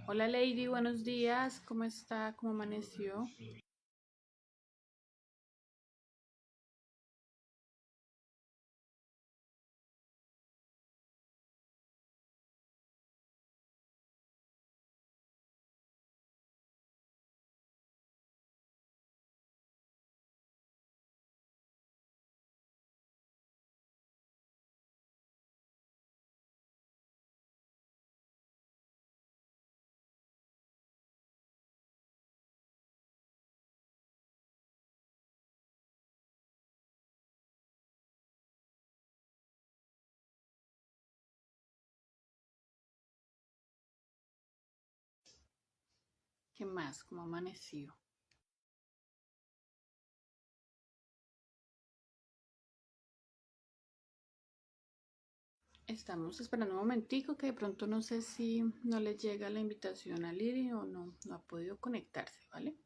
Hola Lady, buenos días. ¿Cómo está? ¿Cómo amaneció? ¿Qué más? ¿Cómo amaneció? Estamos esperando un momentico que de pronto no sé si no le llega la invitación a Liri o no ha podido conectarse, ¿vale?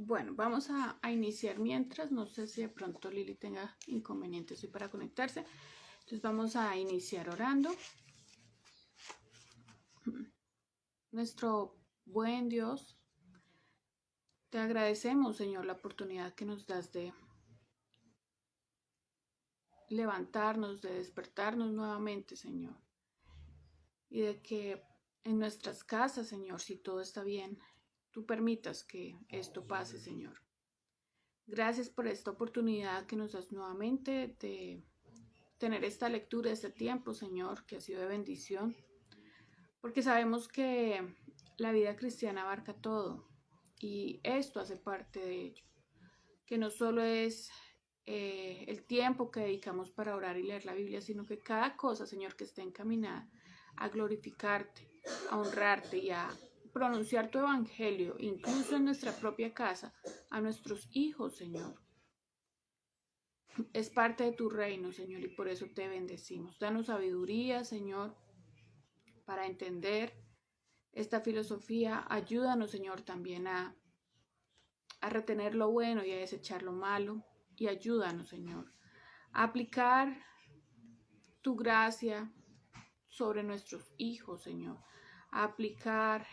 Bueno, vamos a iniciar mientras. No sé si de pronto Lili tenga inconvenientes hoy para conectarse. Entonces vamos a iniciar orando. Nuestro buen Dios, te agradecemos, Señor, la oportunidad que nos das de levantarnos, de despertarnos nuevamente, Señor. Y de que en nuestras casas, Señor, si todo está bien, tú permitas que esto pase, Señor. Gracias por esta oportunidad que nos das nuevamente de tener esta lectura, este tiempo, Señor, que ha sido de bendición, porque sabemos que la vida cristiana abarca todo y esto hace parte de ello, que no solo es el tiempo que dedicamos para orar y leer la Biblia, sino que cada cosa, Señor, que esté encaminada a glorificarte, a honrarte y a pronunciar tu evangelio, incluso en nuestra propia casa, a nuestros hijos, Señor. Es parte de tu reino, Señor, y por eso te bendecimos. Danos sabiduría, Señor, para entender esta filosofía. Ayúdanos, Señor, también a retener lo bueno y a desechar lo malo. Y ayúdanos, Señor, a aplicar tu gracia sobre nuestros hijos, Señor, a aplicar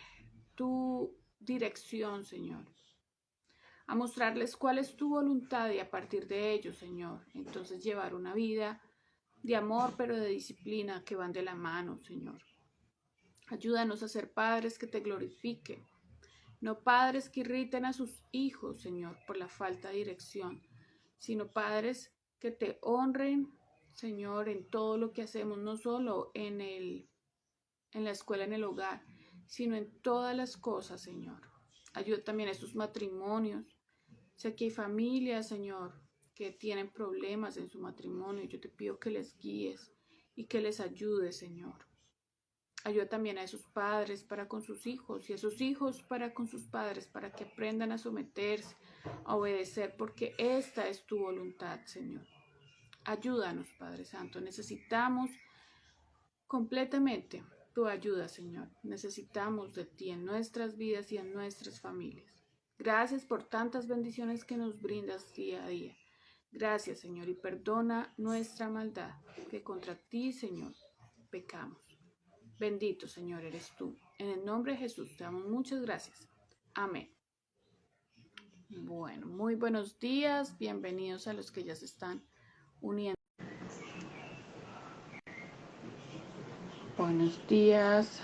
tu dirección, Señor. A mostrarles cuál es tu voluntad y a partir de ello, Señor, entonces llevar una vida de amor, pero de disciplina que van de la mano, Señor. Ayúdanos a ser padres que te glorifiquen, no padres que irriten a sus hijos, Señor, por la falta de dirección, sino padres que te honren, Señor, en todo lo que hacemos, no solo en la escuela, en el hogar, sino en todas las cosas, Señor. Ayuda también a estos matrimonios. Sé que hay familias, Señor, que tienen problemas en su matrimonio. Yo te pido que les guíes y que les ayudes, Señor. Ayuda también a esos padres para con sus hijos y a esos hijos para con sus padres, para que aprendan a someterse, a obedecer, porque esta es tu voluntad, Señor. Ayúdanos, Padre Santo. Necesitamos completamente tu ayuda, Señor. Necesitamos de ti en nuestras vidas y en nuestras familias. Gracias por tantas bendiciones que nos brindas día a día. Gracias, Señor, y perdona nuestra maldad, que contra ti, Señor, pecamos. Bendito, Señor, eres tú. En el nombre de Jesús te damos muchas gracias. Amén. Bueno, muy buenos días. Bienvenidos a los que ya se están uniendo. Buenos días.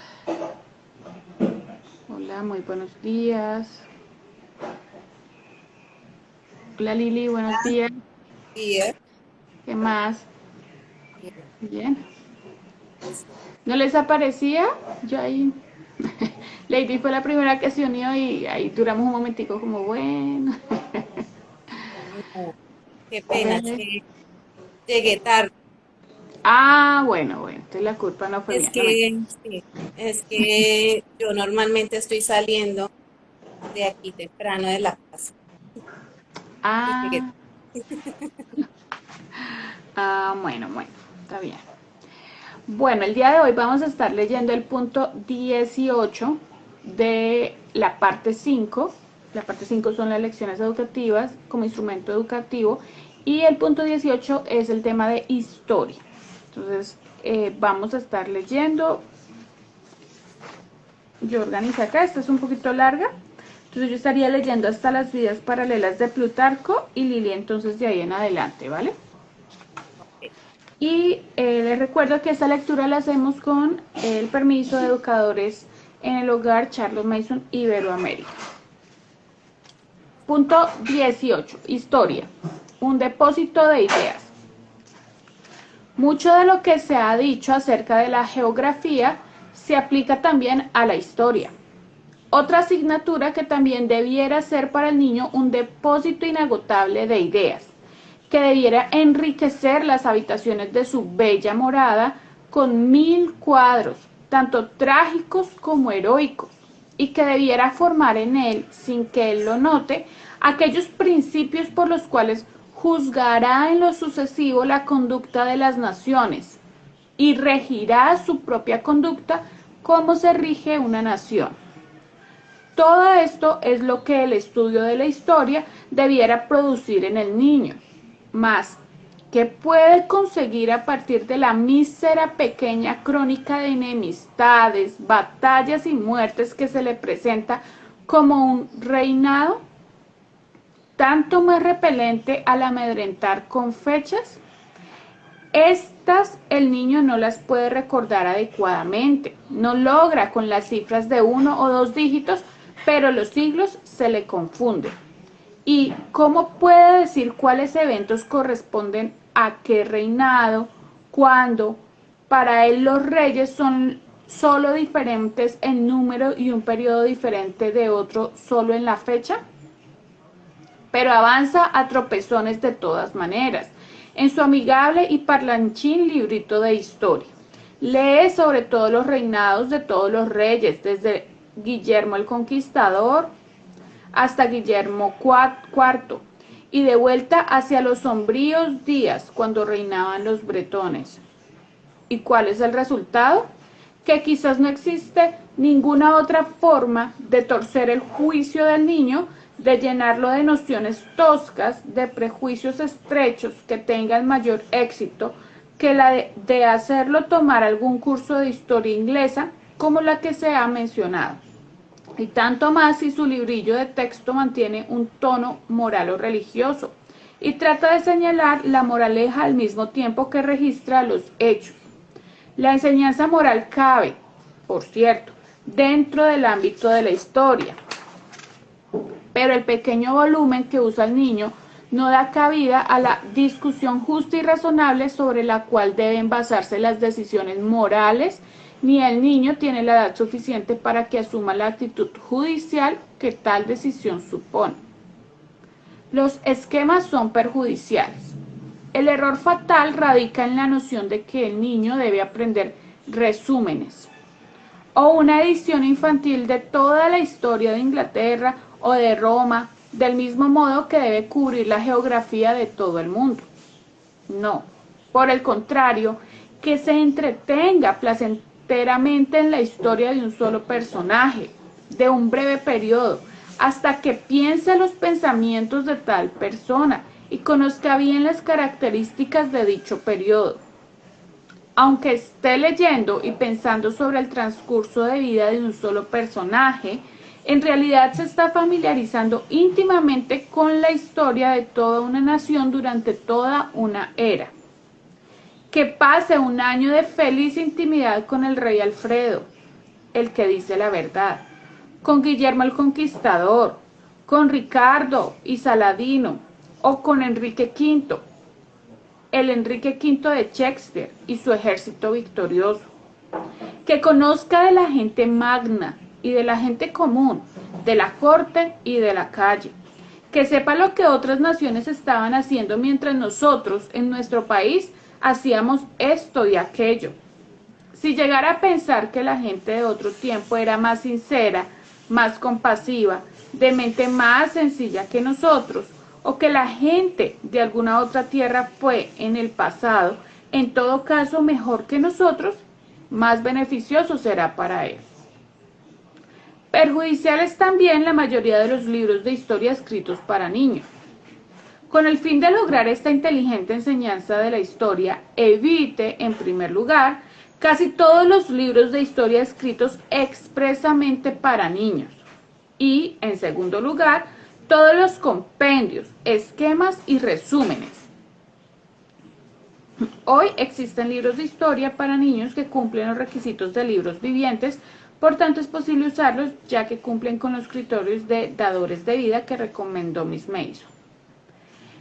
Hola, muy buenos días. Hola Lili, buenos días. Bien. ¿Qué más? Bien. ¿No les aparecía? Yo ahí. Lady fue la primera que se unió y ahí duramos un momentico como bueno. No, qué pena, es que llegué tarde. Ah, bueno, entonces la culpa no fue Es mía, no me... que, sí, es que yo normalmente estoy saliendo de aquí temprano de la casa y llegué. Ah, bueno, está bien. Bueno, el día de hoy vamos a estar leyendo el punto 18 de la parte 5. La parte 5 son las lecciones educativas como instrumento educativo y el punto 18 es el tema de historia. Entonces, vamos a estar leyendo. Yo organizo acá, esta es un poquito larga. Entonces yo estaría leyendo hasta las vidas paralelas de Plutarco y Lili entonces de ahí en adelante, ¿vale? Y les recuerdo que esta lectura la hacemos con el permiso de Educadores en el Hogar Charles Mason Iberoamérica. Punto 18. Historia. Un depósito de ideas. Mucho de lo que se ha dicho acerca de la geografía se aplica también a la historia. Otra asignatura que también debiera ser para el niño un depósito inagotable de ideas, que debiera enriquecer las habitaciones de su bella morada con 1000 cuadros, tanto trágicos como heroicos, y que debiera formar en él, sin que él lo note, aquellos principios por los cuales juzgará en lo sucesivo la conducta de las naciones y regirá su propia conducta como se rige una nación. Todo esto es lo que el estudio de la historia debiera producir en el niño. Mas, ¿qué puede conseguir a partir de la mísera pequeña crónica de enemistades, batallas y muertes que se le presenta como un reinado? ¿Tanto más repelente al amedrentar con fechas? Estas el niño no las puede recordar adecuadamente, no logra con las cifras de 1 o 2 dígitos, pero los siglos se le confunden. ¿Y cómo puede decir cuáles eventos corresponden a qué reinado, cuando para él los reyes son solo diferentes en número y un periodo diferente de otro solo en la fecha? Pero avanza a tropezones de todas maneras, en su amigable y parlanchín librito de historia. Lee sobre todos los reinados de todos los reyes, desde Guillermo el Conquistador hasta Guillermo IV, y de vuelta hacia los sombríos días cuando reinaban los bretones. ¿Y cuál es el resultado? Que quizás no existe ninguna otra forma de torcer el juicio del niño, de llenarlo de nociones toscas, de prejuicios estrechos que tengan mayor éxito que la de hacerlo tomar algún curso de historia inglesa como la que se ha mencionado. y tanto más si su librillo de texto mantiene un tono moral o religioso y trata de señalar la moraleja al mismo tiempo que registra los hechos. La enseñanza moral cabe, por cierto, dentro del ámbito de la historia, pero el pequeño volumen que usa el niño no da cabida a la discusión justa y razonable sobre la cual deben basarse las decisiones morales, ni el niño tiene la edad suficiente para que asuma la actitud judicial que tal decisión supone. Los esquemas son perjudiciales. El error fatal radica en la noción de que el niño debe aprender resúmenes o una edición infantil de toda la historia de Inglaterra o de Roma, del mismo modo que debe cubrir la geografía de todo el mundo. No, por el contrario, que se entretenga placenteramente en la historia de un solo personaje, de un breve periodo, hasta que piense los pensamientos de tal persona y conozca bien las características de dicho periodo. Aunque esté leyendo y pensando sobre el transcurso de vida de un solo personaje, en realidad se está familiarizando íntimamente con la historia de toda una nación durante toda una era. Que pase un año de feliz intimidad con el rey Alfredo, el que dice la verdad, con Guillermo el Conquistador, con Ricardo y Saladino, o con Enrique V, el Enrique V de Shakespeare y su ejército victorioso. Que conozca de la gente magna y de la gente común, de la corte y de la calle. Que sepa lo que otras naciones estaban haciendo mientras nosotros, en nuestro país, hacíamos esto y aquello. Si llegara a pensar que la gente de otro tiempo era más sincera, más compasiva, de mente más sencilla que nosotros, o que la gente de alguna otra tierra fue en el pasado, en todo caso mejor que nosotros, más beneficioso será para él. Perjudicial es también la mayoría de los libros de historia escritos para niños. Con el fin de lograr esta inteligente enseñanza de la historia, evite, en primer lugar, casi todos los libros de historia escritos expresamente para niños. Y, en segundo lugar, todos los compendios, esquemas y resúmenes. Hoy existen libros de historia para niños que cumplen los requisitos de libros vivientes, por tanto es posible usarlos ya que cumplen con los criterios de dadores de vida que recomendó Miss Mason.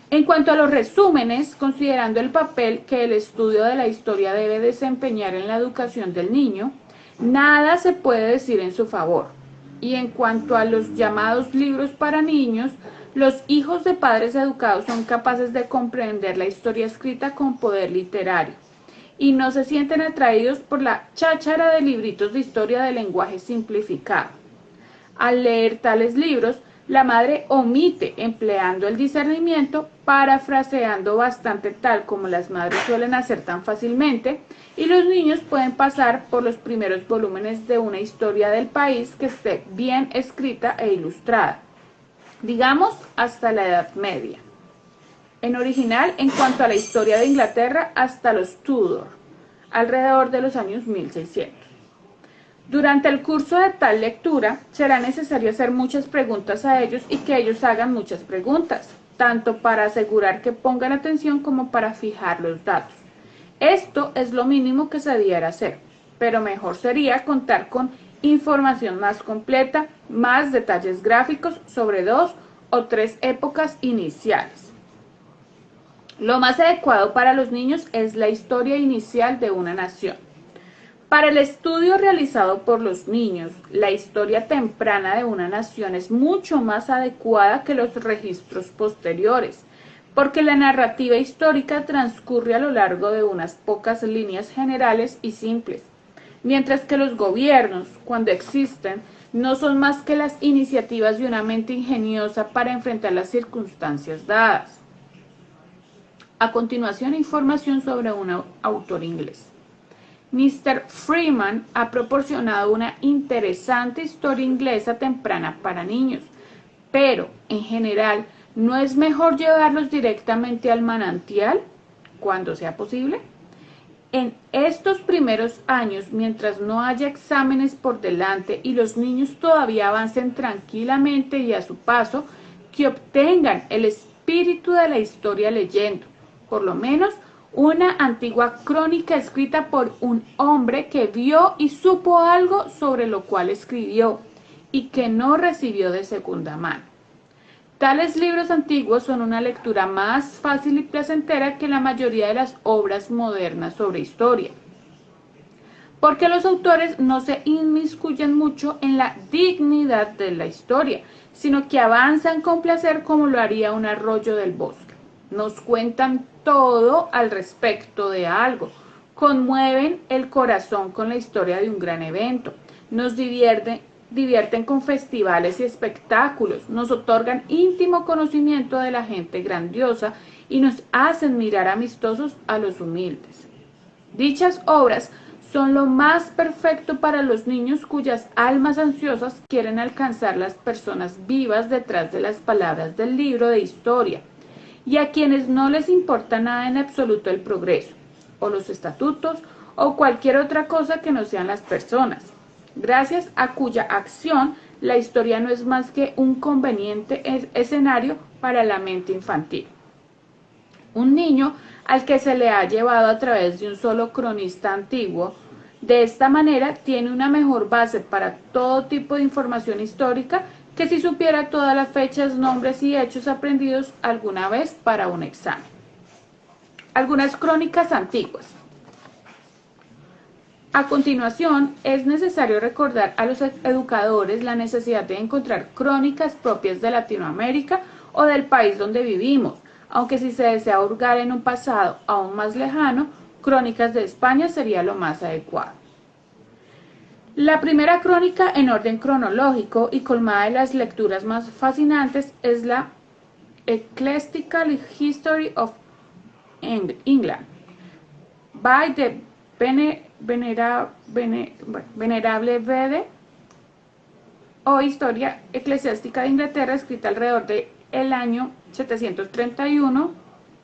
En cuanto a los resúmenes, considerando el papel que el estudio de la historia debe desempeñar en la educación del niño, nada se puede decir en su favor. Y en cuanto a los llamados libros para niños, los hijos de padres educados son capaces de comprender la historia escrita con poder literario y no se sienten atraídos por la cháchara de libritos de historia de lenguaje simplificado. Al leer tales libros, la madre omite empleando el discernimiento, parafraseando bastante tal como las madres suelen hacer tan fácilmente, y los niños pueden pasar por los primeros volúmenes de una historia del país que esté bien escrita e ilustrada, digamos hasta la Edad Media. En original, en cuanto a la historia de Inglaterra, hasta los Tudor, alrededor de los años 1600. Durante el curso de tal lectura, será necesario hacer muchas preguntas a ellos y que ellos hagan muchas preguntas, tanto para asegurar que pongan atención como para fijar los datos. Esto es lo mínimo que se debiera hacer, pero mejor sería contar con información más completa, más detalles gráficos sobre 2 o 3 épocas iniciales. Lo más adecuado para los niños es la historia inicial de una nación. Para el estudio realizado por los niños, la historia temprana de una nación es mucho más adecuada que los registros posteriores, porque la narrativa histórica transcurre a lo largo de unas pocas líneas generales y simples, mientras que los gobiernos, cuando existen, no son más que las iniciativas de una mente ingeniosa para enfrentar las circunstancias dadas. A continuación, información sobre un autor inglés. Mr. Freeman ha proporcionado una interesante historia inglesa temprana para niños, pero, en general, ¿no es mejor llevarlos directamente al manantial, cuando sea posible? En estos primeros años, mientras no haya exámenes por delante y los niños todavía avancen tranquilamente y a su paso, que obtengan el espíritu de la historia leyendo, por lo menos, una antigua crónica escrita por un hombre que vio y supo algo sobre lo cual escribió y que no recibió de segunda mano. Tales libros antiguos son una lectura más fácil y placentera que la mayoría de las obras modernas sobre historia, porque los autores no se inmiscuyen mucho en la dignidad de la historia, sino que avanzan con placer como lo haría un arroyo del bosque. Nos cuentan todo al respecto de algo, conmueven el corazón con la historia de un gran evento, nos divierten con festivales y espectáculos, nos otorgan íntimo conocimiento de la gente grandiosa y nos hacen mirar amistosos a los humildes. Dichas obras son lo más perfecto para los niños cuyas almas ansiosas quieren alcanzar las personas vivas detrás de las palabras del libro de historia y a quienes no les importa nada en absoluto el progreso, o los estatutos, o cualquier otra cosa que no sean las personas, gracias a cuya acción la historia no es más que un conveniente escenario para la mente infantil. Un niño al que se le ha llevado a través de un solo cronista antiguo, de esta manera tiene una mejor base para todo tipo de información histórica que si supiera todas las fechas, nombres y hechos aprendidos alguna vez para un examen. Algunas crónicas antiguas. A continuación, es necesario recordar a los educadores la necesidad de encontrar crónicas propias de Latinoamérica o del país donde vivimos, aunque si se desea hurgar en un pasado aún más lejano, crónicas de España sería lo más adecuado. La primera crónica en orden cronológico y colmada de las lecturas más fascinantes es la Ecclesiastical History of England, by the Venerable Bede, o Historia Eclesiástica de Inglaterra, escrita alrededor del año 731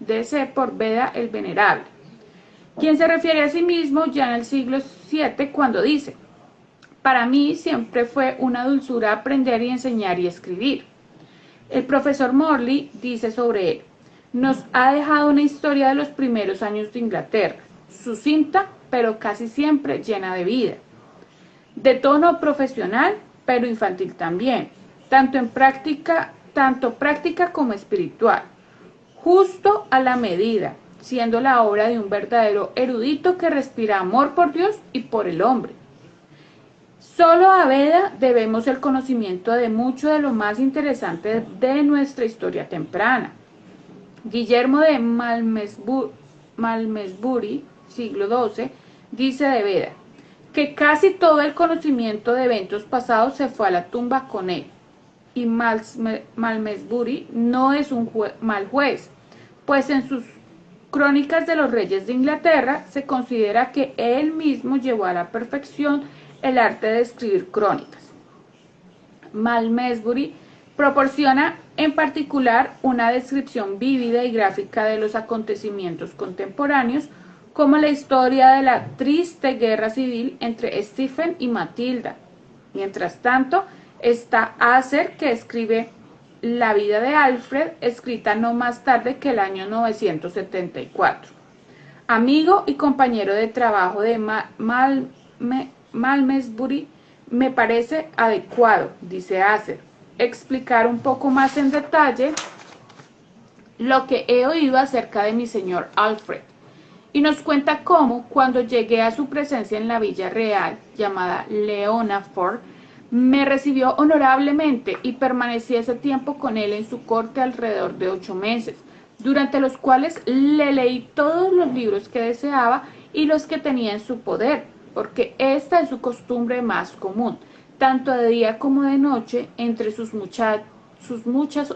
DC por Beda el Venerable, quien se refiere a sí mismo ya en el siglo VII cuando dice: para mí siempre fue una dulzura aprender y enseñar y escribir. El profesor Morley dice sobre él: nos ha dejado una historia de los primeros años de Inglaterra, sucinta pero casi siempre llena de vida, de tono profesional pero infantil también, tanto práctica como espiritual, justo a la medida, siendo la obra de un verdadero erudito que respira amor por Dios y por el hombre. Solo a Beda debemos el conocimiento de mucho de lo más interesante de nuestra historia temprana. Guillermo de Malmesbury, siglo XII, dice de Beda que casi todo el conocimiento de eventos pasados se fue a la tumba con él. Y Malmesbury no es un mal juez, pues en sus Crónicas de los Reyes de Inglaterra se considera que él mismo llevó a la perfección el arte de escribir crónicas. Malmesbury proporciona en particular una descripción vívida y gráfica de los acontecimientos contemporáneos, como la historia de la triste guerra civil entre Stephen y Matilda. Mientras tanto, está Asser, que escribe la vida de Alfred, escrita no más tarde que el año 974. Amigo y compañero de trabajo de Malmesbury, me parece adecuado, dice Asser, explicar un poco más en detalle lo que he oído acerca de mi señor Alfred, y nos cuenta cómo, cuando llegué a su presencia en la villa real, llamada Leonaford, me recibió honorablemente y permanecí ese tiempo con él en su corte alrededor de 8 meses, durante los cuales le leí todos los libros que deseaba y los que tenía en su poder, porque esta es su costumbre más común, tanto de día como de noche, entre sus muchas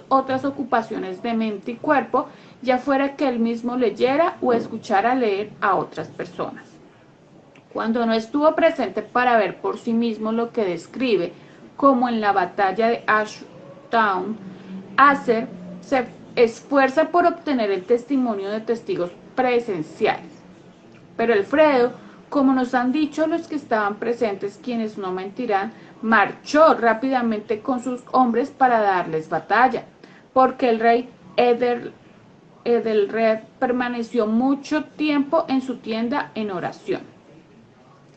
otras ocupaciones de mente y cuerpo, ya fuera que él mismo leyera o escuchara leer a otras personas. Cuando no estuvo presente para ver por sí mismo lo que describe, como en la batalla de Ashtown, Asser se esfuerza por obtener el testimonio de testigos presenciales. Pero Alfredo, como nos han dicho los que estaban presentes, quienes no mentirán, marchó rápidamente con sus hombres para darles batalla, porque el rey Edelred permaneció mucho tiempo en su tienda en oración.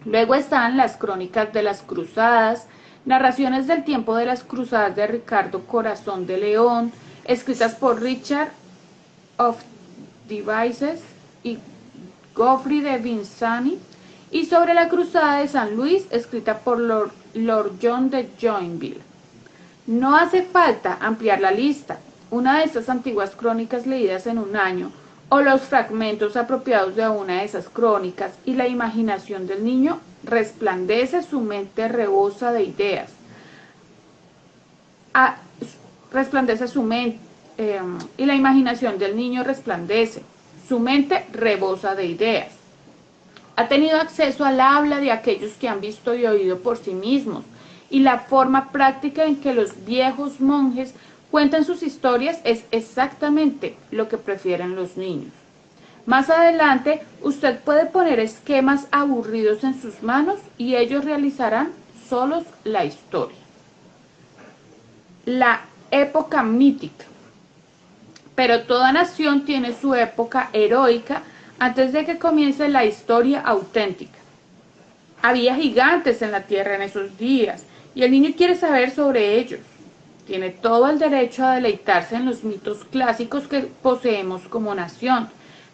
Luego están las crónicas de las cruzadas, narraciones del tiempo de las cruzadas de Ricardo Corazón de León, escritas por Richard of Devizes y Geoffrey de Vincennes, y sobre la cruzada de San Luis, escrita por Lord John de Joinville. No hace falta ampliar la lista. Una de estas antiguas crónicas leídas en un año, o los fragmentos apropiados de una de esas crónicas, y la imaginación del niño resplandece, su mente rebosa de ideas. Resplandece su mente, y la imaginación del niño resplandece, su mente rebosa de ideas. Ha tenido acceso al habla de aquellos que han visto y oído por sí mismos, y la forma práctica en que los viejos monjes cuentan sus historias es exactamente lo que prefieren los niños. Más adelante, usted puede poner esquemas aburridos en sus manos y ellos realizarán solos la historia. La época mítica. Pero toda nación tiene su época heroica antes de que comience la historia auténtica. Había gigantes en la tierra en esos días y el niño quiere saber sobre ellos. Tiene todo el derecho a deleitarse en los mitos clásicos que poseemos como nación,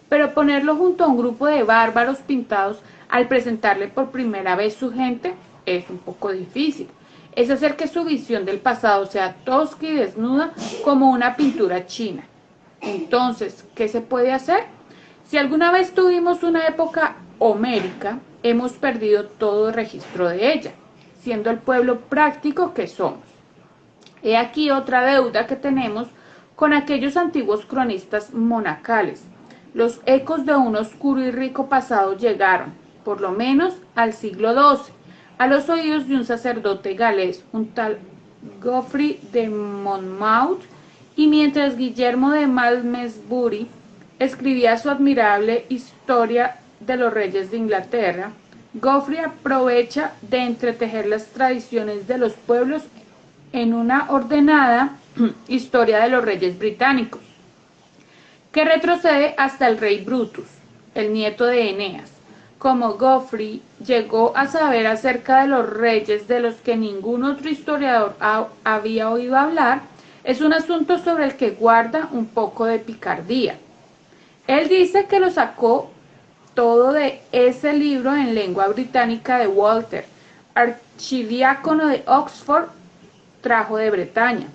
pero ponerlo junto a un grupo de bárbaros pintados al presentarle por primera vez su gente es un poco difícil. Es hacer que su visión del pasado sea tosca y desnuda como una pintura china. Entonces, ¿qué se puede hacer? Si alguna vez tuvimos una época homérica, hemos perdido todo registro de ella, siendo el pueblo práctico que somos. He aquí otra deuda que tenemos con aquellos antiguos cronistas monacales. Los ecos de un oscuro y rico pasado llegaron, por lo menos al siglo XII, a los oídos de un sacerdote galés, un tal Geoffrey de Monmouth, y mientras Guillermo de Malmesbury escribía su admirable historia de los reyes de Inglaterra, Geoffrey aprovecha de entretejer las tradiciones de los pueblos en una ordenada historia de los reyes británicos, que retrocede hasta el rey Brutus, el nieto de Eneas. Como Geoffrey llegó a saber acerca de los reyes de los que ningún otro historiador había oído hablar, es un asunto sobre el que guarda un poco de picardía. Él dice que lo sacó todo de ese libro en lengua británica de Walter, archidiácono de Oxford, trajo de Bretaña.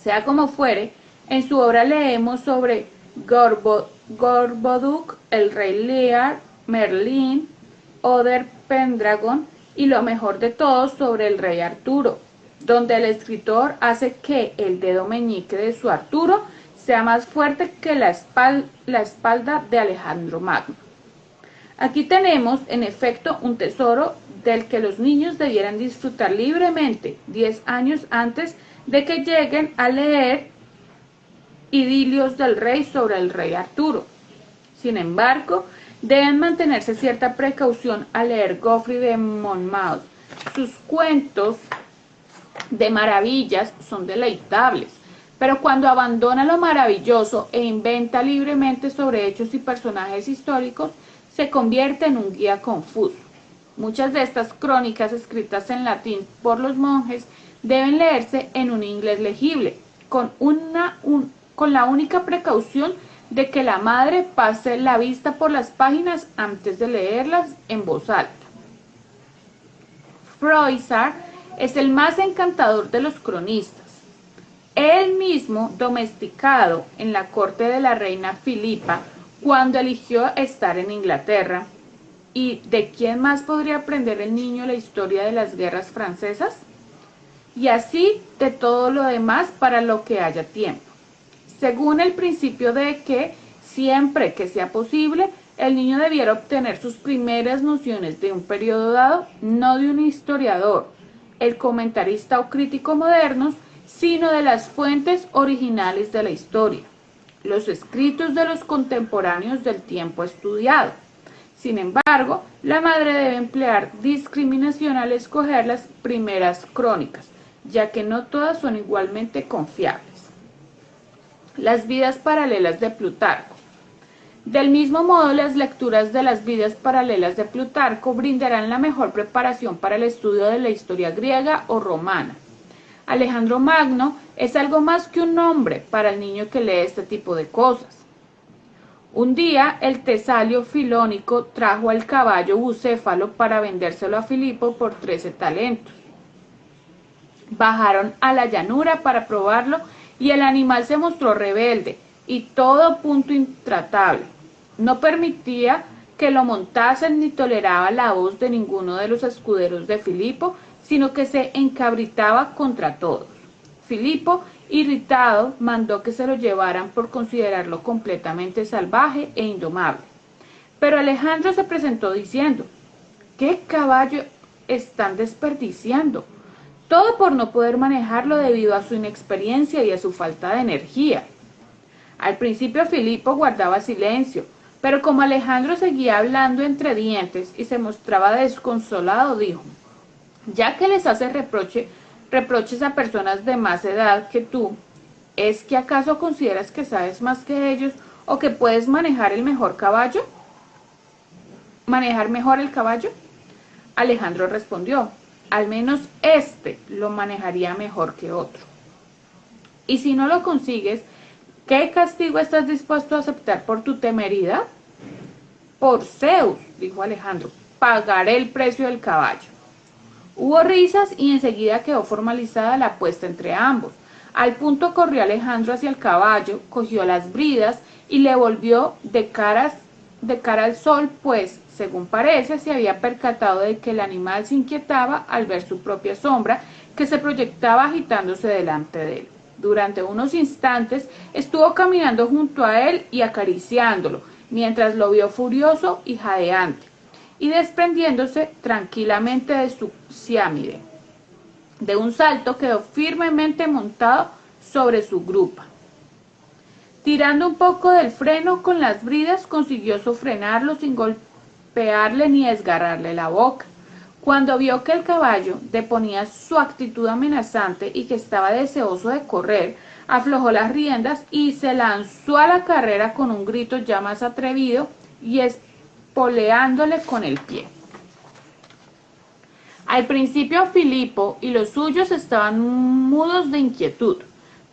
Sea como fuere, en su obra leemos sobre Gorboduc, el rey Lear, Merlín, Oder Pendragon y lo mejor de todo sobre el rey Arturo, donde el escritor hace que el dedo meñique de su Arturo sea más fuerte que la espalda de Alejandro Magno. Aquí tenemos, en efecto, un tesoro del que los niños debieran disfrutar libremente 10 años antes de que lleguen a leer idilios del rey sobre el rey Arturo. Sin embargo, deben mantenerse cierta precaución al leer Geoffrey de Monmouth. Sus cuentos de maravillas son deleitables, pero cuando abandona lo maravilloso e inventa libremente sobre hechos y personajes históricos, se convierte en un guía confuso. Muchas de estas crónicas escritas en latín por los monjes deben leerse en un inglés legible, con la única precaución de que la madre pase la vista por las páginas antes de leerlas en voz alta. Froissart es el más encantador de los cronistas. Él mismo, domesticado en la corte de la reina Filipa, cuando eligió estar en Inglaterra. ¿Y de quién más podría aprender el niño la historia de las guerras francesas? Y así de todo lo demás para lo que haya tiempo. Según el principio de que, siempre que sea posible, el niño debiera obtener sus primeras nociones de un periodo dado, no de un historiador, el comentarista o crítico modernos, sino de las fuentes originales de la historia, los escritos de los contemporáneos del tiempo estudiado. Sin embargo, la madre debe emplear discriminación al escoger las primeras crónicas, ya que no todas son igualmente confiables. Las vidas paralelas de Plutarco. Del mismo modo, las lecturas de las vidas paralelas de Plutarco brindarán la mejor preparación para el estudio de la historia griega o romana. Alejandro Magno es algo más que un nombre para el niño que lee este tipo de cosas. Un día, el tesalio Filónico trajo al caballo bucéfalo para vendérselo a Filipo por 13 talentos. Bajaron a la llanura para probarlo y el animal se mostró rebelde y todo punto intratable. No permitía que lo montasen ni toleraba la voz de ninguno de los escuderos de Filipo, sino que se encabritaba contra todos. Filipo, irritado, mandó que se lo llevaran por considerarlo completamente salvaje e indomable. Pero Alejandro se presentó diciendo: ¿qué caballo están desperdiciando? Todo por no poder manejarlo debido a su inexperiencia y a su falta de energía. Al principio Filipo guardaba silencio, pero como Alejandro seguía hablando entre dientes y se mostraba desconsolado, dijo: ya que les hace reproches a personas de más edad que tú, ¿es que acaso consideras que sabes más que ellos o que puedes manejar mejor el caballo? Alejandro respondió: al menos este lo manejaría mejor que otro. Y si no lo consigues, ¿qué castigo estás dispuesto a aceptar por tu temeridad? Por Zeus, dijo Alejandro, pagaré el precio del caballo. Hubo risas y enseguida quedó formalizada la apuesta entre ambos. Al punto corrió Alejandro hacia el caballo, cogió las bridas y le volvió de cara al sol, pues, según parece, se había percatado de que el animal se inquietaba al ver su propia sombra, que se proyectaba agitándose delante de él. Durante unos instantes estuvo caminando junto a él y acariciándolo, mientras lo vio furioso y jadeante, y desprendiéndose tranquilamente de su ciámide. De un salto quedó firmemente montado sobre su grupa. Tirando un poco del freno con las bridas, consiguió sofrenarlo sin golpearle ni desgarrarle la boca. Cuando vio que el caballo deponía su actitud amenazante y que estaba deseoso de correr, aflojó las riendas y se lanzó a la carrera con un grito ya más atrevido y espoleándole con el pie. Al principio Filipo y los suyos estaban mudos de inquietud,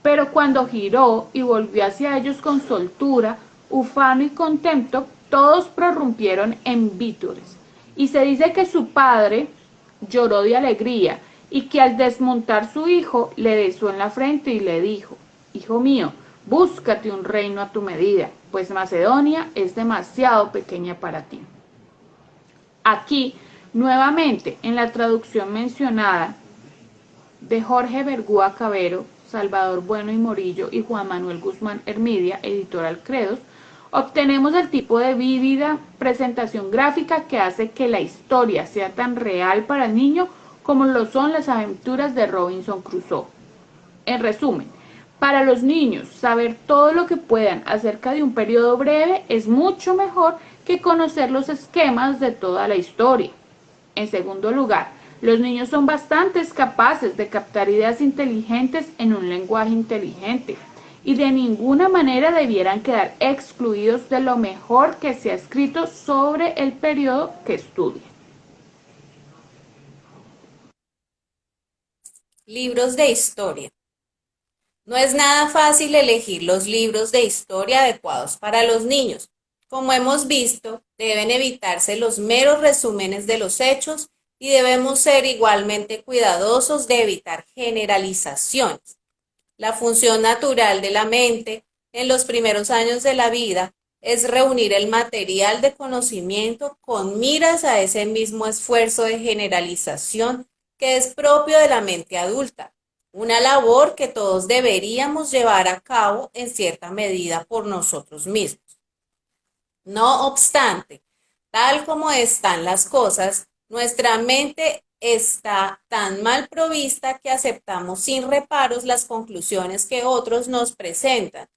pero cuando giró y volvió hacia ellos con soltura, ufano y contento, todos prorrumpieron en vítores. Y se dice que su padre lloró de alegría y que al desmontar su hijo le besó en la frente y le dijo: hijo mío, búscate un reino a tu medida, pues Macedonia es demasiado pequeña para ti. Aquí, nuevamente, en la traducción mencionada de Jorge Vergúa Cabero, Salvador Bueno y Morillo y Juan Manuel Guzmán Hermidia, editorial Credos, obtenemos el tipo de vívida presentación gráfica que hace que la historia sea tan real para el niño como lo son las aventuras de Robinson Crusoe. En resumen, para los niños, saber todo lo que puedan acerca de un periodo breve es mucho mejor que conocer los esquemas de toda la historia. En segundo lugar, los niños son bastante capaces de captar ideas inteligentes en un lenguaje inteligente y de ninguna manera debieran quedar excluidos de lo mejor que se ha escrito sobre el periodo que estudian. Libros de historia. No es nada fácil elegir los libros de historia adecuados para los niños. Como hemos visto, deben evitarse los meros resúmenes de los hechos y debemos ser igualmente cuidadosos de evitar generalizaciones. La función natural de la mente en los primeros años de la vida es reunir el material de conocimiento con miras a ese mismo esfuerzo de generalización que es propio de la mente adulta, una labor que todos deberíamos llevar a cabo en cierta medida por nosotros mismos. No obstante, tal como están las cosas, nuestra mente está tan mal provista que aceptamos sin reparos las conclusiones que otros nos presentan,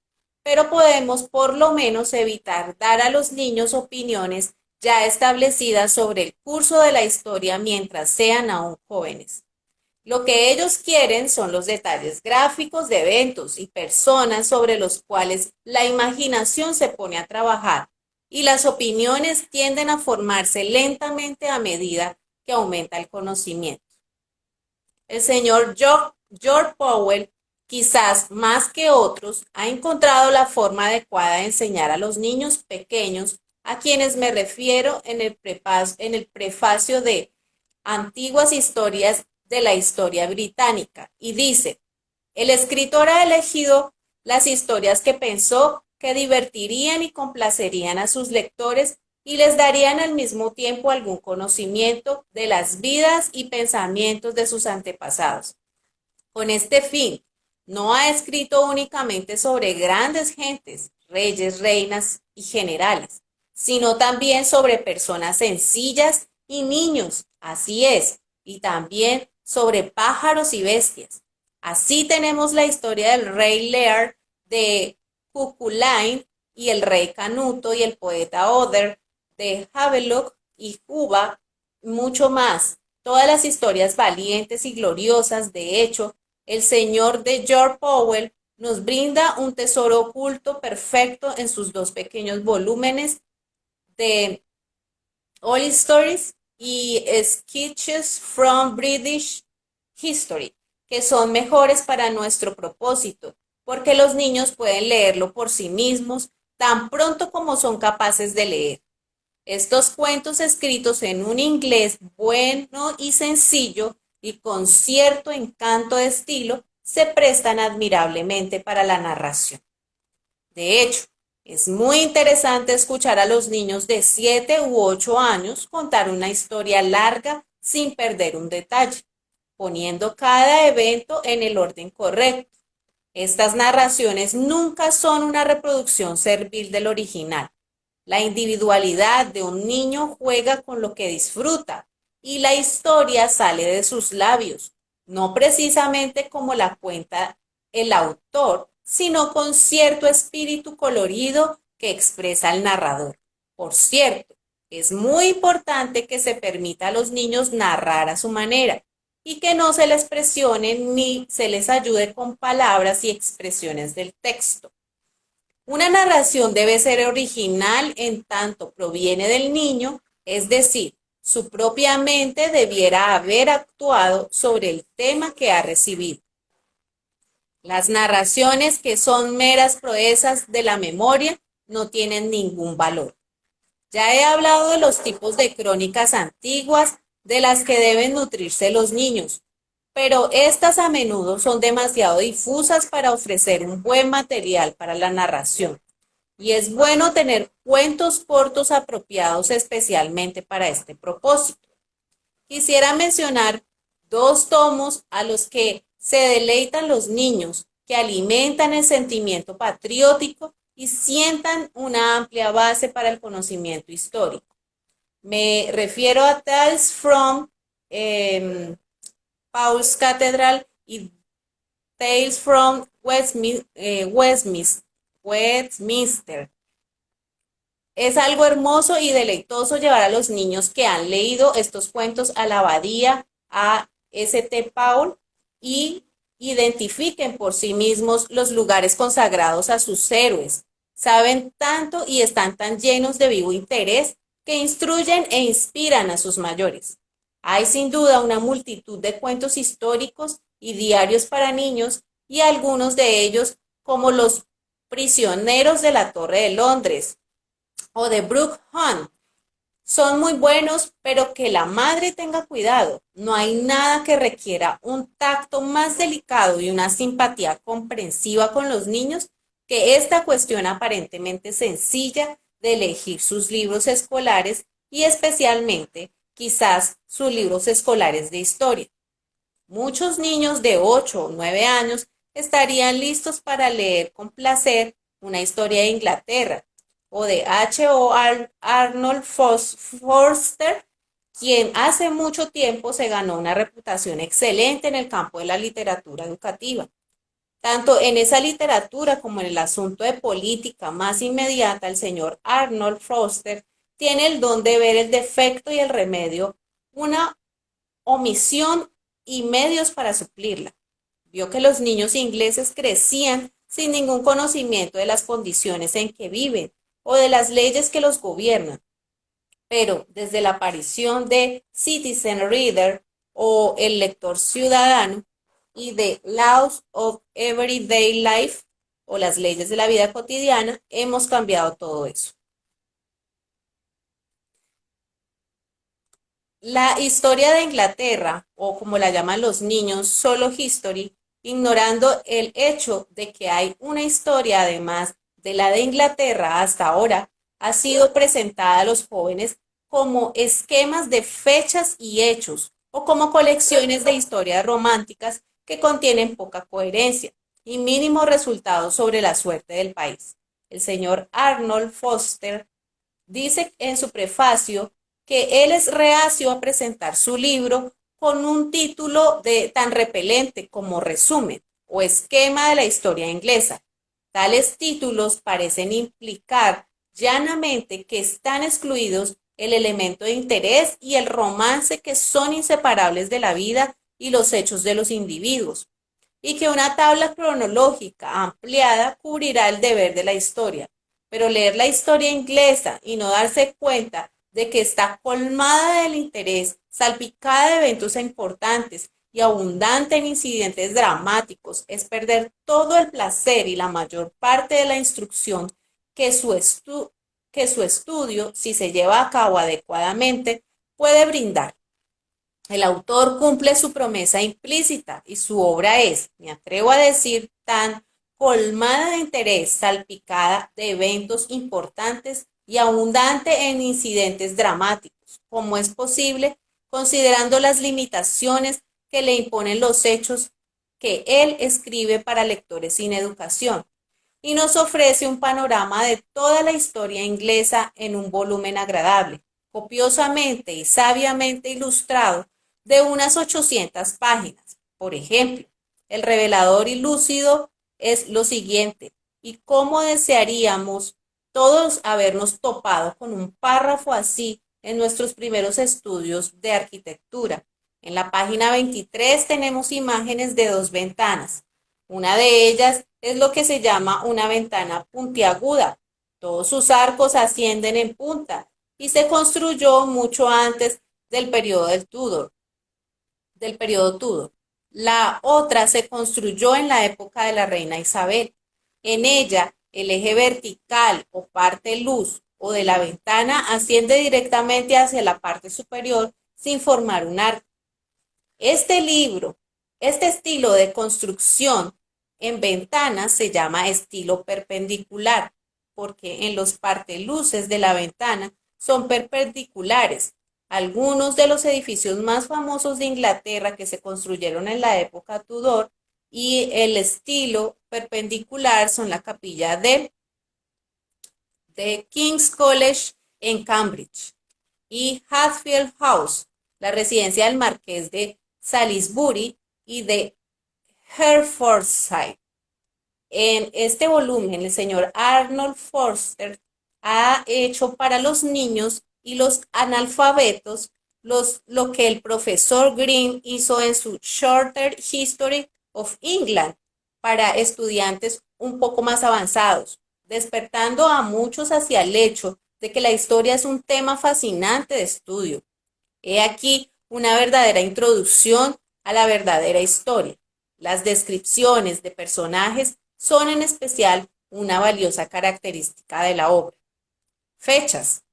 pero podemos por lo menos evitar dar a los niños opiniones ya establecidas sobre el curso de la historia mientras sean aún jóvenes. Lo que ellos quieren son los detalles gráficos de eventos y personas sobre los cuales la imaginación se pone a trabajar y las opiniones tienden a formarse lentamente a medida que aumenta el conocimiento. El señor George Powell, quizás más que otros, ha encontrado la forma adecuada de enseñar a los niños pequeños, a quienes me refiero en el prefacio de Antiguas Historias de la Historia Británica, y dice: el escritor ha elegido las historias que pensó que divertirían y complacerían a sus lectores y les darían al mismo tiempo algún conocimiento de las vidas y pensamientos de sus antepasados. Con este fin, no ha escrito únicamente sobre grandes gentes, reyes, reinas y generales, sino también sobre personas sencillas y niños, así es, y también sobre pájaros y bestias. Así tenemos la historia del rey Lear de Cuchulainn y el rey Canuto y el poeta Other de Havelock y Juba, mucho más. Todas las historias valientes y gloriosas. De hecho, el señor de George Powell nos brinda un tesoro oculto perfecto en sus dos pequeños volúmenes de All Stories y Sketches from British History, que son mejores para nuestro propósito, porque los niños pueden leerlo por sí mismos tan pronto como son capaces de leer. Estos cuentos escritos en un inglés bueno y sencillo y con cierto encanto de estilo se prestan admirablemente para la narración. De hecho, es muy interesante escuchar a los niños de 7 u 8 años contar una historia larga sin perder un detalle, poniendo cada evento en el orden correcto. Estas narraciones nunca son una reproducción servil del original. La individualidad de un niño juega con lo que disfruta y la historia sale de sus labios, no precisamente como la cuenta el autor, sino con cierto espíritu colorido que expresa el narrador. Por cierto, es muy importante que se permita a los niños narrar a su manera y que no se les presione ni se les ayude con palabras y expresiones del texto. Una narración debe ser original en tanto proviene del niño, es decir, su propia mente debiera haber actuado sobre el tema que ha recibido. Las narraciones que son meras proezas de la memoria no tienen ningún valor. Ya he hablado de los tipos de crónicas antiguas de las que deben nutrirse los niños, pero estas a menudo son demasiado difusas para ofrecer un buen material para la narración, y es bueno tener cuentos cortos apropiados especialmente para este propósito. Quisiera mencionar 2 tomos a los que se deleitan los niños, que alimentan el sentimiento patriótico y sientan una amplia base para el conocimiento histórico. Me refiero a Tales from Paul's Cathedral y Tales from Westminster. Es algo hermoso y deleitoso llevar a los niños que han leído estos cuentos a la abadía A.St. Paul y identifiquen por sí mismos los lugares consagrados a sus héroes. Saben tanto y están tan llenos de vivo interés que instruyen e inspiran a sus mayores. Hay sin duda una multitud de cuentos históricos y diarios para niños, y algunos de ellos, como Los prisioneros de la Torre de Londres o de Brook Hunt, son muy buenos, pero que la madre tenga cuidado. No hay nada que requiera un tacto más delicado y una simpatía comprensiva con los niños que esta cuestión aparentemente sencilla de elegir sus libros escolares y especialmente, quizás, sus libros escolares de historia. Muchos niños de 8 o 9 años estarían listos para leer con placer una historia de Inglaterra o de H.O. Arnold Forster, quien hace mucho tiempo se ganó una reputación excelente en el campo de la literatura educativa. Tanto en esa literatura como en el asunto de política más inmediata, el señor Arnold Foster tiene el don de ver el defecto y el remedio, una omisión y medios para suplirla. Vio que los niños ingleses crecían sin ningún conocimiento de las condiciones en que viven o de las leyes que los gobiernan. Pero desde la aparición de Citizen Reader o el lector ciudadano y de Laws of Everyday Life o las leyes de la vida cotidiana, hemos cambiado todo eso. La historia de Inglaterra, o como la llaman los niños, solo history, ignorando el hecho de que hay una historia además de la de Inglaterra hasta ahora, ha sido presentada a los jóvenes como esquemas de fechas y hechos, o como colecciones de historias románticas que contienen poca coherencia y mínimos resultados sobre la suerte del país. El señor Arnold Foster dice en su prefacio que él es reacio a presentar su libro con un título tan repelente como resumen o esquema de la historia inglesa. Tales títulos parecen implicar llanamente que están excluidos el elemento de interés y el romance que son inseparables de la vida y los hechos de los individuos, y que una tabla cronológica ampliada cubrirá el deber de la historia. Pero leer la historia inglesa y no darse cuenta de que está colmada del interés, salpicada de eventos importantes y abundante en incidentes dramáticos, es perder todo el placer y la mayor parte de la instrucción que su estudio, si se lleva a cabo adecuadamente, puede brindar. El autor cumple su promesa implícita y su obra es, me atrevo a decir, tan colmada de interés, salpicada de eventos importantes y abundante en incidentes dramáticos, como es posible, considerando las limitaciones que le imponen los hechos que él escribe para lectores sin educación, y nos ofrece un panorama de toda la historia inglesa en un volumen agradable, copiosamente y sabiamente ilustrado, de unas 800 páginas. Por ejemplo, el revelador y lúcido es lo siguiente, y cómo desearíamos todos habernos topado con un párrafo así en nuestros primeros estudios de arquitectura. En la página 23 tenemos imágenes de dos ventanas. Una de ellas es lo que se llama una ventana puntiaguda. Todos sus arcos ascienden en punta y se construyó mucho antes del periodo Tudor. La otra se construyó en la época de la reina Isabel. En ella, el eje vertical o parte luz o de la ventana asciende directamente hacia la parte superior sin formar un arco. Este estilo de construcción en ventanas se llama estilo perpendicular, porque en los parteluces de la ventana son perpendiculares. Algunos de los edificios más famosos de Inglaterra que se construyeron en la época Tudor y el estilo perpendicular son la capilla de King's College en Cambridge y Hatfield House, la residencia del marqués de Salisbury y de Hertfordshire. En este volumen, el señor Arnold Foster ha hecho para los niños y los analfabetos lo que el profesor Green hizo en su Shorter History of England para estudiantes un poco más avanzados, despertando a muchos hacia el hecho de que la historia es un tema fascinante de estudio. He aquí una verdadera introducción a la verdadera historia. Las descripciones de personajes son en especial una valiosa característica de la obra. Fechas.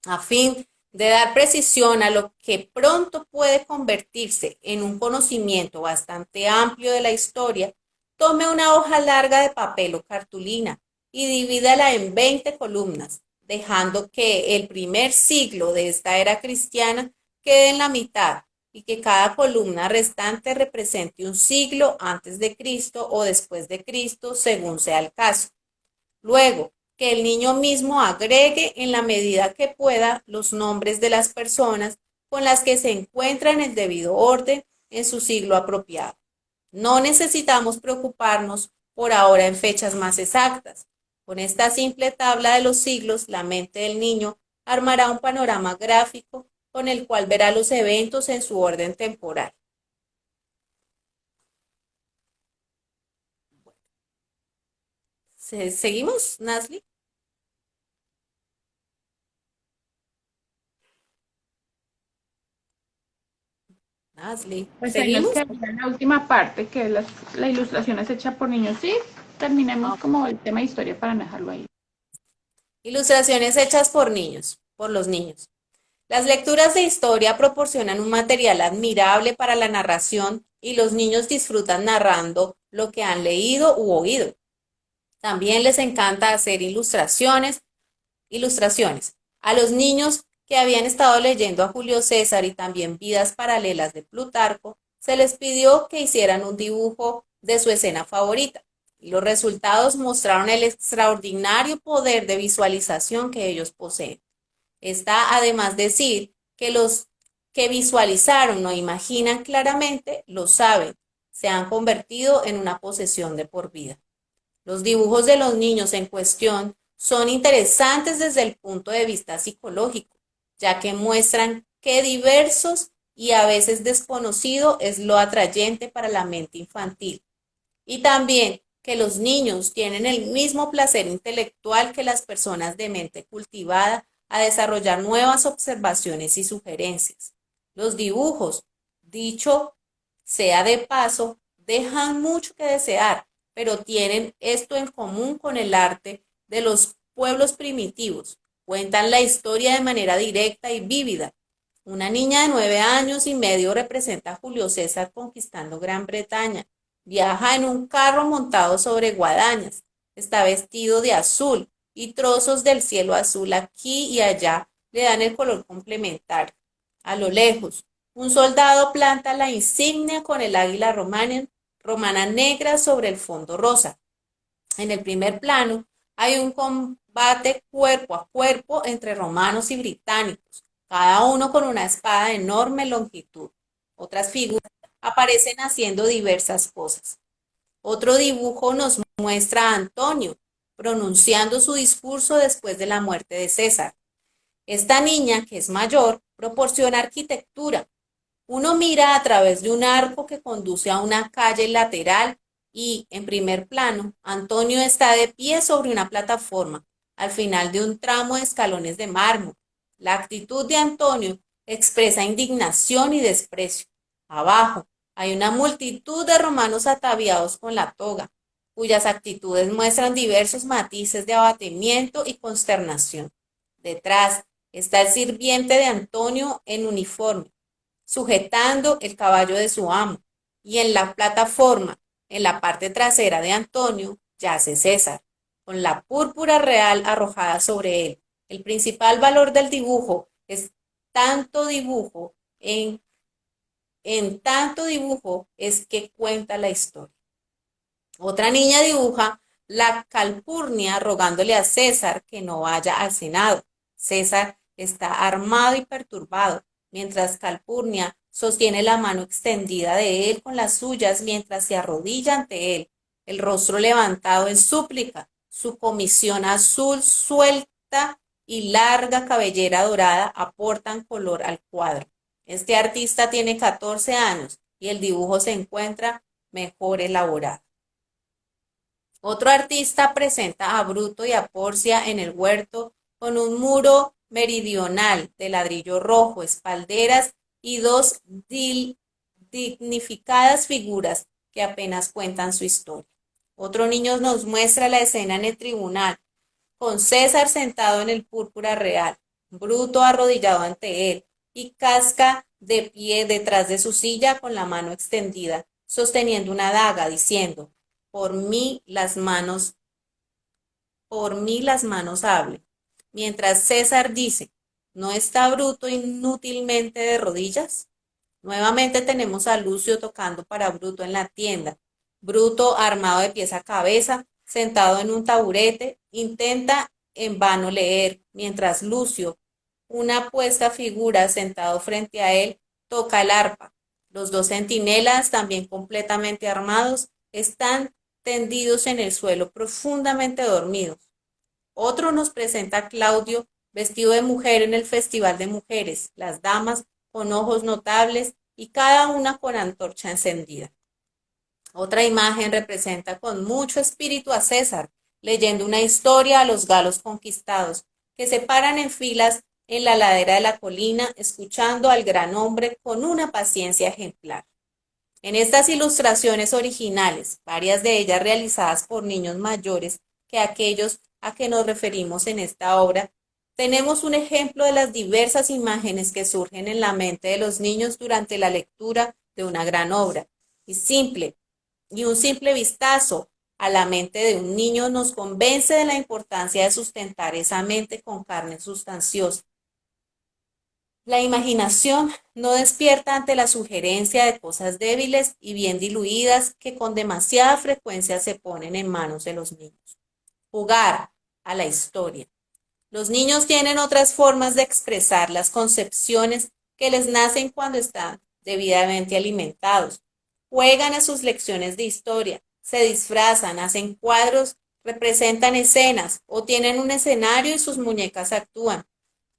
A fin de dar precisión a lo que pronto puede convertirse en un conocimiento bastante amplio de la historia, tome una hoja larga de papel o cartulina y divídala en 20 columnas, dejando que el primer siglo de esta era cristiana quede en la mitad y que cada columna restante represente un siglo antes de Cristo o después de Cristo, según sea el caso. Luego, que el niño mismo agregue en la medida que pueda los nombres de las personas con las que se encuentra en el debido orden en su siglo apropiado. No necesitamos preocuparnos por ahora en fechas más exactas. Con esta simple tabla de los siglos, la mente del niño armará un panorama gráfico con el cual verá los eventos en su orden temporal. ¿Seguimos, Nasli? Nasli, Pues ahí nos ¿seguimos? quedaría la última parte, que es la ilustración es hecha por niños. Sí, terminemos como el tema de historia para no dejarlo ahí. Ilustraciones hechas por niños, por los niños. Las lecturas de historia proporcionan un material admirable para la narración y los niños disfrutan narrando lo que han leído u oído. También les encanta hacer ilustraciones. A los niños que habían estado leyendo a Julio César y también Vidas Paralelas de Plutarco, se les pidió que hicieran un dibujo de su escena favorita. Y los resultados mostraron el extraordinario poder de visualización que ellos poseen. Está además decir que los que visualizaron o imaginan claramente lo saben, se han convertido en una posesión de por vida. Los dibujos de los niños en cuestión son interesantes desde el punto de vista psicológico, ya que muestran qué diversos y a veces desconocido es lo atrayente para la mente infantil. Y también que los niños tienen el mismo placer intelectual que las personas de mente cultivada a desarrollar nuevas observaciones y sugerencias. Los dibujos, dicho sea de paso, dejan mucho que desear, pero tienen esto en común con el arte de los pueblos primitivos. Cuentan la historia de manera directa y vívida. Una niña de 9 años y medio representa a Julio César conquistando Gran Bretaña. Viaja en un carro montado sobre guadañas. Está vestido de azul y trozos del cielo azul aquí y allá le dan el color complementario. A lo lejos, un soldado planta la insignia con el águila romana negra sobre el fondo rosa. En el primer plano hay un combate cuerpo a cuerpo entre romanos y británicos, cada uno con una espada de enorme longitud. Otras figuras aparecen haciendo diversas cosas. Otro dibujo nos muestra a Antonio pronunciando su discurso después de la muerte de César. Esta niña, que es mayor, proporciona arquitectura. Uno mira a través de un arco que conduce a una calle lateral y, en primer plano, Antonio está de pie sobre una plataforma, al final de un tramo de escalones de mármol. La actitud de Antonio expresa indignación y desprecio. Abajo hay una multitud de romanos ataviados con la toga, cuyas actitudes muestran diversos matices de abatimiento y consternación. Detrás está el sirviente de Antonio en uniforme, sujetando el caballo de su amo, y en la plataforma, en la parte trasera de Antonio, yace César, con la púrpura real arrojada sobre él. El principal valor del dibujo es tanto dibujo en tanto dibujo es que cuenta la historia. Otra niña dibuja la Calpurnia rogándole a César que no vaya al Senado. César está armado y perturbado, mientras Calpurnia sostiene la mano extendida de él con las suyas mientras se arrodilla ante él, el rostro levantado en súplica, su comisión azul suelta y larga cabellera dorada aportan color al cuadro. Este artista tiene 14 años y el dibujo se encuentra mejor elaborado. Otro artista presenta a Bruto y a Porcia en el huerto con un muro meridional de ladrillo rojo, espalderas y dos dignificadas figuras que apenas cuentan su historia. Otro niño nos muestra la escena en el tribunal, con César sentado en el púrpura real, Bruto arrodillado ante él y Casca de pie detrás de su silla con la mano extendida, sosteniendo una daga, diciendo: por mí las manos hablen. Mientras César dice: ¿no está Bruto inútilmente de rodillas? Nuevamente tenemos a Lucio tocando para Bruto en la tienda. Bruto, armado de pies a cabeza, sentado en un taburete, intenta en vano leer, mientras Lucio, una apuesta figura sentado frente a él, toca el arpa. Los dos centinelas, también completamente armados, están tendidos en el suelo, profundamente dormidos. Otro nos presenta a Claudio vestido de mujer en el Festival de Mujeres, las damas con ojos notables y cada una con antorcha encendida. Otra imagen representa con mucho espíritu a César, leyendo una historia a los galos conquistados, que se paran en filas en la ladera de la colina, escuchando al gran hombre con una paciencia ejemplar. En estas ilustraciones originales, varias de ellas realizadas por niños mayores que aquellos a que nos referimos en esta obra, tenemos un ejemplo de las diversas imágenes que surgen en la mente de los niños durante la lectura de una gran obra. Y un simple vistazo a la mente de un niño nos convence de la importancia de sustentar esa mente con carne sustanciosa. La imaginación no despierta ante la sugerencia de cosas débiles y bien diluidas que con demasiada frecuencia se ponen en manos de los niños. Jugar a la historia. Los niños tienen otras formas de expresar las concepciones que les nacen cuando están debidamente alimentados. Juegan a sus lecciones de historia, se disfrazan, hacen cuadros, representan escenas o tienen un escenario y sus muñecas actúan.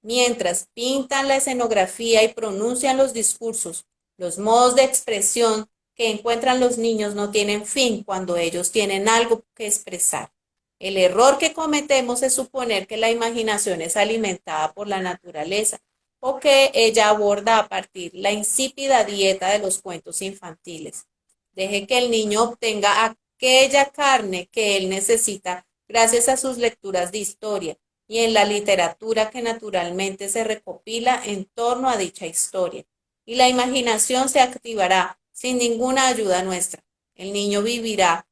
Mientras pintan la escenografía y pronuncian los discursos, los modos de expresión que encuentran los niños no tienen fin cuando ellos tienen algo que expresar. El error que cometemos es suponer que la imaginación es alimentada por la naturaleza o que ella aborda a partir la insípida dieta de los cuentos infantiles. Deje que el niño obtenga aquella carne que él necesita gracias a sus lecturas de historia y en la literatura que naturalmente se recopila en torno a dicha historia. Y la imaginación se activará sin ninguna ayuda nuestra. El niño vivirá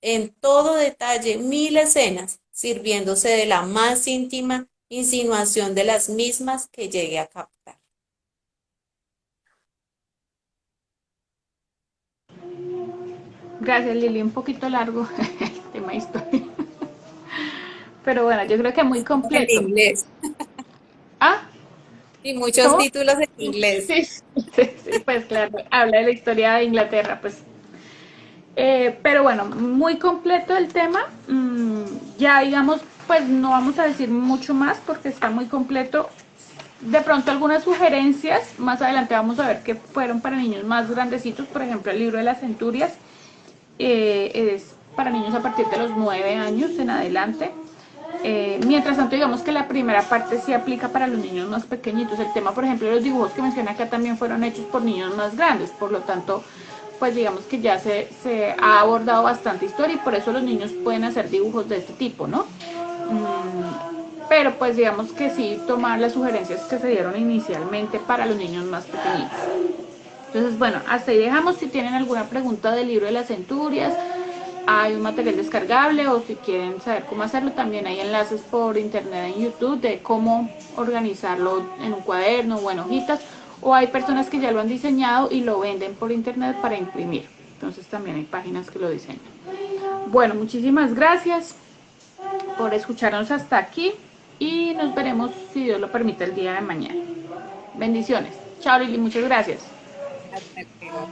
en todo detalle 1000 escenas, sirviéndose de la más íntima insinuación de las mismas que llegue a captar. Gracias, Lili. Un poquito largo el tema historia. Pero bueno, yo creo que muy En completo. inglés. Ah, Y muchos ¿cómo? títulos en inglés. Sí, sí, pues claro, habla de la historia de Inglaterra, pues. Pero bueno, muy completo el tema. Ya digamos, pues no vamos a decir mucho más porque está muy completo. De pronto algunas sugerencias, más adelante vamos a ver que fueron para niños más grandecitos, por ejemplo el libro de las centurias es para niños a partir de los 9 años en adelante. Mientras tanto, digamos que la primera parte sí aplica para los niños más pequeñitos. El tema, por ejemplo, de los dibujos que menciona acá también fueron hechos por niños más grandes, por lo tanto, pues digamos que ya se ha abordado bastante historia y por eso los niños pueden hacer dibujos de este tipo, ¿no? Pero pues digamos que sí tomar las sugerencias que se dieron inicialmente para los niños más pequeñitos. Entonces, bueno, hasta ahí dejamos. Si tienen alguna pregunta del libro de las centurias, hay un material descargable o si quieren saber cómo hacerlo, también hay enlaces por internet en YouTube de cómo organizarlo en un cuaderno o en hojitas, o hay personas que ya lo han diseñado y lo venden por internet para imprimir. Entonces también hay páginas que lo diseñan. Bueno, muchísimas gracias por escucharnos hasta aquí y nos veremos, si Dios lo permite, el día de mañana. Bendiciones. Chao, Lili, muchas gracias. Hasta luego.